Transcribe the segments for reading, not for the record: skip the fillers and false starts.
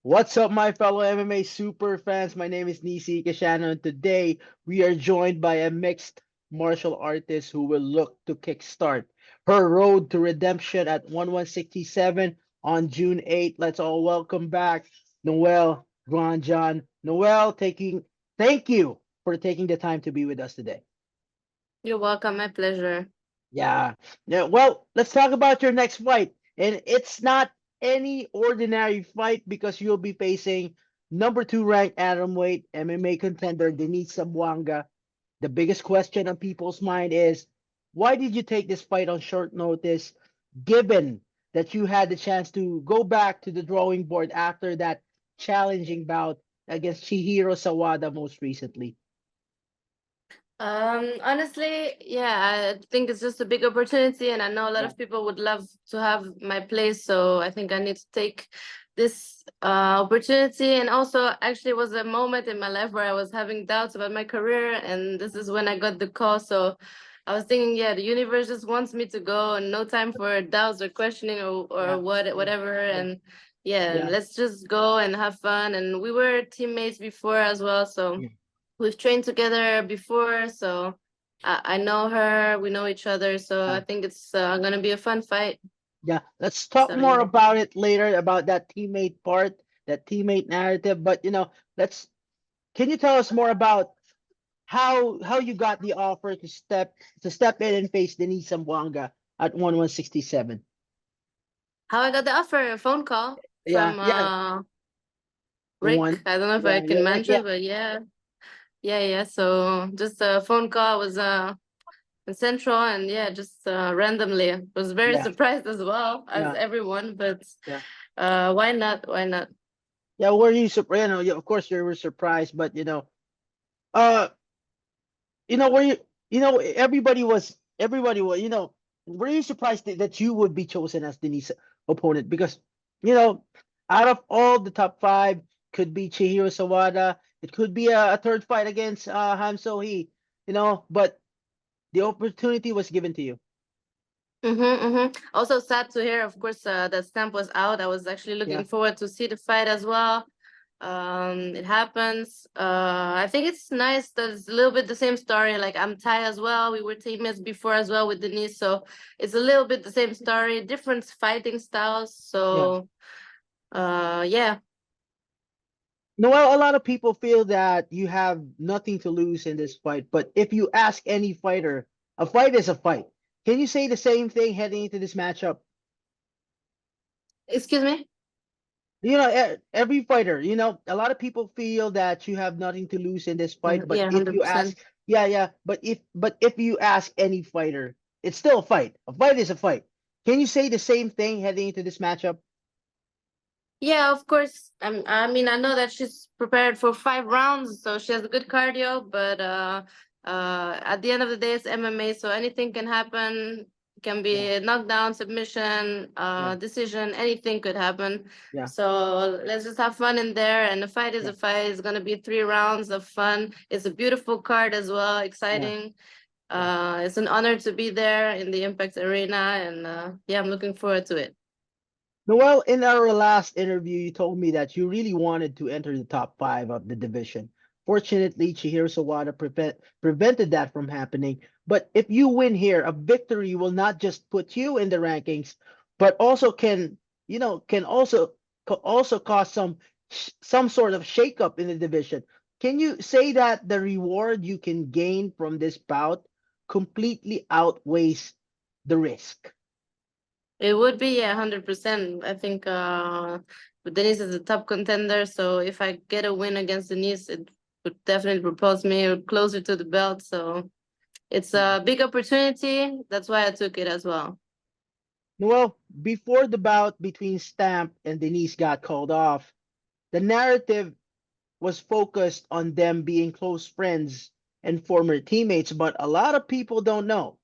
What's up, my fellow MMA super fans? My name is Nisi Kashano, and today we are joined by a mixed martial artist who will look to kickstart her road to redemption at 1167 on June 8th. Let's all welcome back Noelle Grandjean. Noelle, thank you for taking the time to be with us today. You're welcome. My pleasure. Yeah. Yeah. Well, let's talk about your next fight. And it's not any ordinary fight because you'll be facing number two ranked atomweight MMA contender Denice Zamboanga. The biggest question on people's mind is why did you take this fight on short notice, given that you had the chance to go back to the drawing board after that challenging bout against Chihiro Sawada most recently? Honestly, yeah, I think it's just a big opportunity, and I know a lot Yeah. of people would love to have my place. So I think I need to take this opportunity. And also, actually, it was a moment in my life where I was having doubts about my career, and this is when I got the call. So I was thinking, yeah, the universe just wants me to go, and no time for doubts or questioning or Yeah. Yeah. whatever. Yeah. And yeah, Yeah. let's just go and have fun. And we were teammates before as well, so. Yeah. We've trained together before, so I know her. We know each other, so I Yeah. think it's gonna be a fun fight. Yeah, let's talk So more yeah. about it later about that teammate part, that teammate narrative. But let's can you tell us more about how you got the offer to step in and face Denise Zamboanga at 1167? How I got the offer? A phone call Yeah, from yeah, the Rick. one. I don't know if I Yeah, yeah, can right. Yeah, mention, but yeah, yeah. So just a phone call was in Central, and yeah, just randomly. I was very yeah, surprised as well as yeah, everyone, but yeah. why not? Why not? Yeah, were you surprised? Yeah, of course you were surprised, but uh, were everybody was, were you surprised that you would be chosen as Denise's opponent? Because, you know, out of all the top five, could be Chihiro Sawada, it could be a third fight against Ham Sohee, but the opportunity was given to you. Also sad to hear, of course, that Stamp was out. I was actually looking Yeah, forward to see the fight as well. It happens. I think it's nice that it's a little bit the same story. Like I'm Thai as well. We were teammates before as well with Denise, so it's a little bit the same story, different fighting styles. yeah. So, yeah. Noel, a lot of people feel that you have nothing to lose in this fight, but if you ask any fighter, a fight is a fight. Can you say the same thing heading into this matchup? Excuse me. Every fighter, a lot of people feel that you have nothing to lose in this fight, but Yeah, if you ask, 100%. yeah, yeah, but if you ask any fighter, it's still a fight. A fight is a fight. Can you say the same thing heading into this matchup? Yeah, of course. I mean, I know that she's prepared for 5 rounds, so she has a good cardio. But at the end of the day, it's MMA, so anything can happen. It can be Yeah, a knockdown, submission, yeah, decision. Anything could happen. yeah, So let's just have fun in there. And the fight is yeah, a fight. It's gonna be 3 rounds of fun. It's a beautiful card as well. yeah, Exciting. yeah. It's an honor to be there in the Impact Arena, and yeah, I'm looking forward to it. Noel, in our last interview, you told me that you really wanted to enter the top five of the division. Fortunately, Chihiro Sawada prevented that from happening. But if you win here, a victory will not just put you in the rankings, but also can also cause some sort of shakeup in the division. Can you say that the reward you can gain from this bout completely outweighs the risk? It would be, yeah, 100%. I think Denise is a top contender, so if I get a win against Denise, it would definitely propose me closer to the belt. So it's a big opportunity. That's why I took it as well. Well, before the bout between Stamp and Denise got called off, the narrative was focused on them being close friends and former teammates, but a lot of people don't know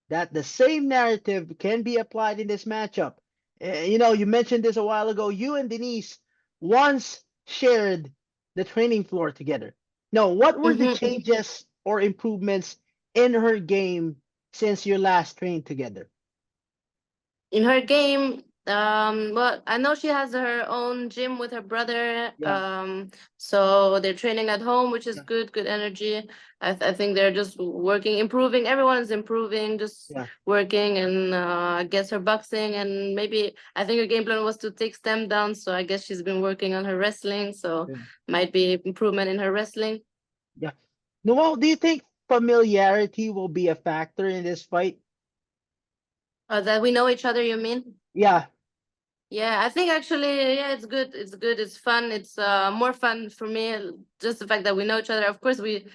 that the same narrative can be applied in this matchup. You mentioned this a while ago. You and Denise once shared the training floor together. Now, what were the hmm changes or improvements in her game since you last trained together? In her game, Well, I know she has her own gym with her brother. Yeah, So they're training at home, which is yeah, good, good energy. I think they're just working, improving. Everyone is improving, just yeah, working, and I guess her boxing, and maybe I think her game plan was to take Stem down. So I guess she's been working on her wrestling. So yeah, might be improvement in her wrestling. yeah. Noel, do you think familiarity will be a factor in this fight? That we know each other, you mean? Yeah, Yeah, I think actually, yeah, it's good. It's good. It's fun. It's more fun for me. Just the fact that we know each other. Of course, we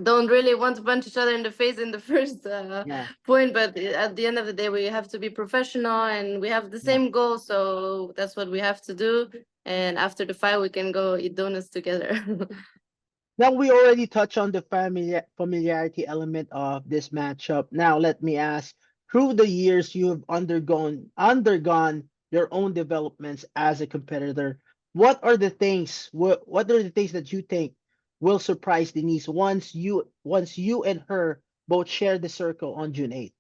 don't really want to punch each other in the face in the first yeah, point, but at the end of the day, we have to be professional and we have the yeah. same goal. So that's what we have to do. And after the fight, we can go eat donuts together. Now we already touched on the familiarity element of this matchup. Now let me ask, through the years you have undergone your own developments as a competitor. What are the things that you think will surprise Denise once you and her both share the circle on June 8th?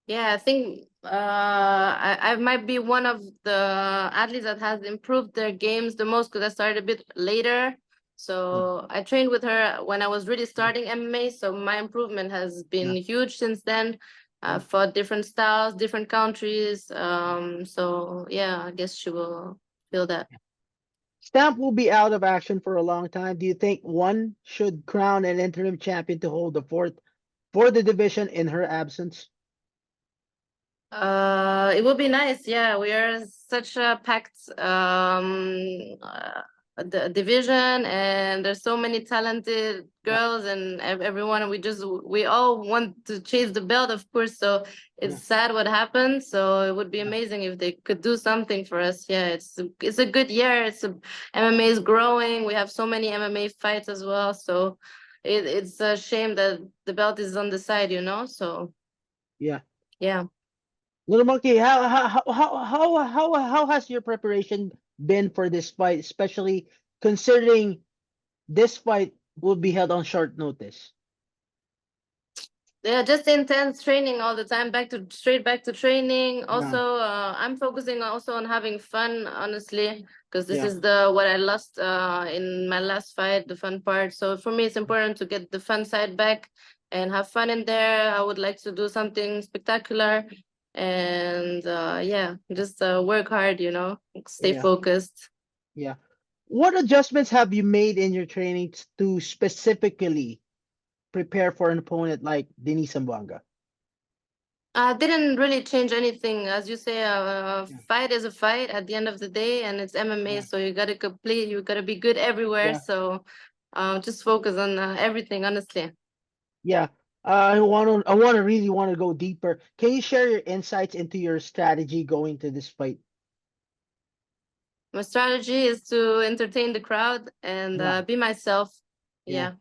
Yeah, I think I might be one of the athletes that has improved their games the most because I started a bit later. Yeah, So I trained with her when I was really yeah, starting MMA. So my improvement has been yeah, huge since then. yeah. For different styles, different countries. So yeah, I guess she will feel that. Stamp will be out of action for a long time. Do you think one should crown an interim champion to hold the fourth for the division in her absence? It would be nice. Yeah, we are such a packed division, and there's so many talented Yeah, girls and everyone. We all want to chase the belt, of course. So yeah, it's sad what happened. So it would be yeah, amazing if they could do something for us. Yeah, it's a good year. MMA is growing. We have so many MMA fights as well. So it's a shame that the belt is on the side, you know. So yeah. yeah. Little monkey, how has your preparation been for this fight, especially considering this fight will be held on short notice? Yeah, just intense training all the time, straight back to training. Yeah, Also, I'm focusing also on having fun, honestly, because this yeah, is the what I lost in my last fight, the fun part. So for me, it's important to get the fun side back and have fun in there. I would like to do something spectacular, and yeah, just work hard, stay yeah, focused. yeah. What adjustments have you made in your training to specifically prepare for an opponent like Denice Zamboanga? I didn't really change anything. As you say, a Yeah, fight is a fight at the end of the day, and it's MMA, yeah, so you gotta be good everywhere. yeah, So just focus on everything, honestly. yeah. Really want to go deeper. Can you share your insights into your strategy going to this fight? My strategy is to entertain the crowd and Yeah, be myself. yeah. Yeah.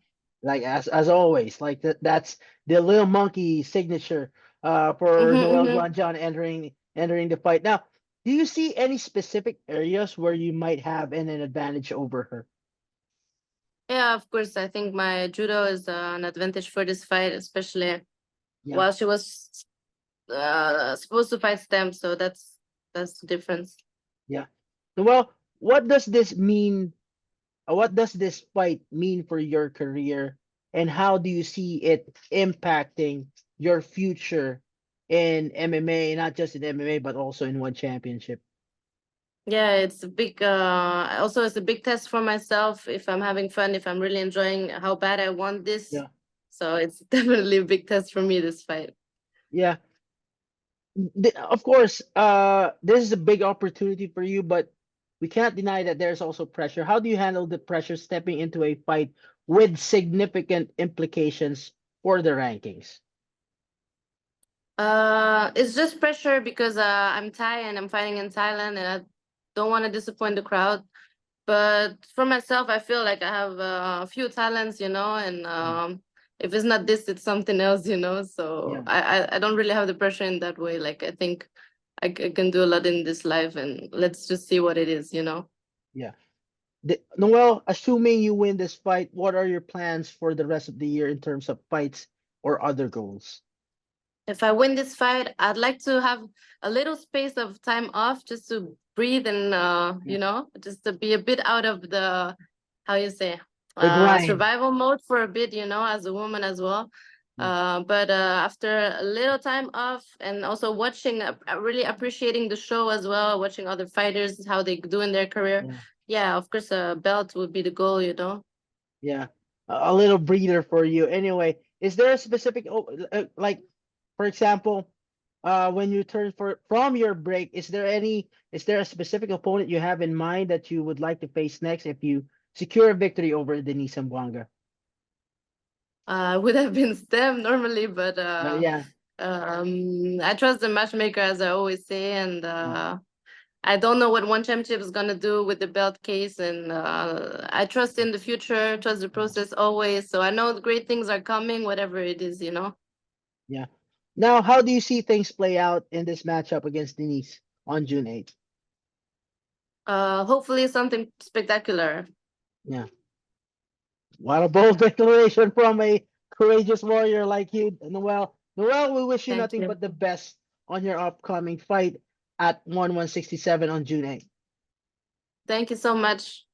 Like as always, like that's the little monkey signature for Mm-hmm, Noelle mm-hmm. Grandjean entering the fight. Now, do you see any specific areas where you might have an advantage over her? Yeah, of course. I think my judo is an advantage for this fight, especially Yeah, while she was supposed to fight Stem. So that's the difference. yeah. Well, what does this mean? What does this fight mean for your career, and how do you see it impacting your future in MMA, not just in MMA, but also in one championship? Yeah, it's a big also it's a big test for myself if I'm having fun, if I'm really enjoying how bad I want this. Yeah, So it's definitely a big test for me, this fight. yeah. Of course, this is a big opportunity for you, but we can't deny that there's also pressure. How do you handle the pressure stepping into a fight with significant implications for the rankings? It's just pressure because I'm Thai and I'm fighting in Thailand and I don't want to disappoint the crowd. But for myself, I feel like I have a few talents, and Yeah, if it's not this, it's something else, So yeah, I don't really have the pressure in that way. Like I think I can do a lot in this life, and let's just see what it is. yeah. Noel, assuming you win this fight, what are your plans for the rest of the year in terms of fights or other goals? If I win this fight, I'd like to have a little space of time off just to breathe and Yeah. just to be a bit out of the, how you say, The grind. survival mode for a bit, as a woman as well. Yeah. But after a little time off and also watching, really appreciating the show as well, watching other fighters, how they do in their career. Yeah. Yeah, of course, a belt would be the goal. Yeah. A little breather for you. Anyway, is there a specific like, for example, when you turn from your break, is there a specific opponent you have in mind that you would like to face next if you secure a victory over Denise Zamboanga? Would have been STEM normally, but Yeah. I trust the matchmaker, as I always say, and Mm. I don't know what one championship is gonna do with the belt case, and I trust in the future, trust the Yeah. process always. So I know great things are coming, whatever it is. Yeah. Now, how do you see things play out in this matchup against Denise on June 8th? Hopefully something spectacular. Yeah. What a bold declaration from a courageous warrior like you, Noelle. Noelle, we wish you Thank nothing you. but the best on your upcoming fight at 1167 on June 8th. Thank you so much.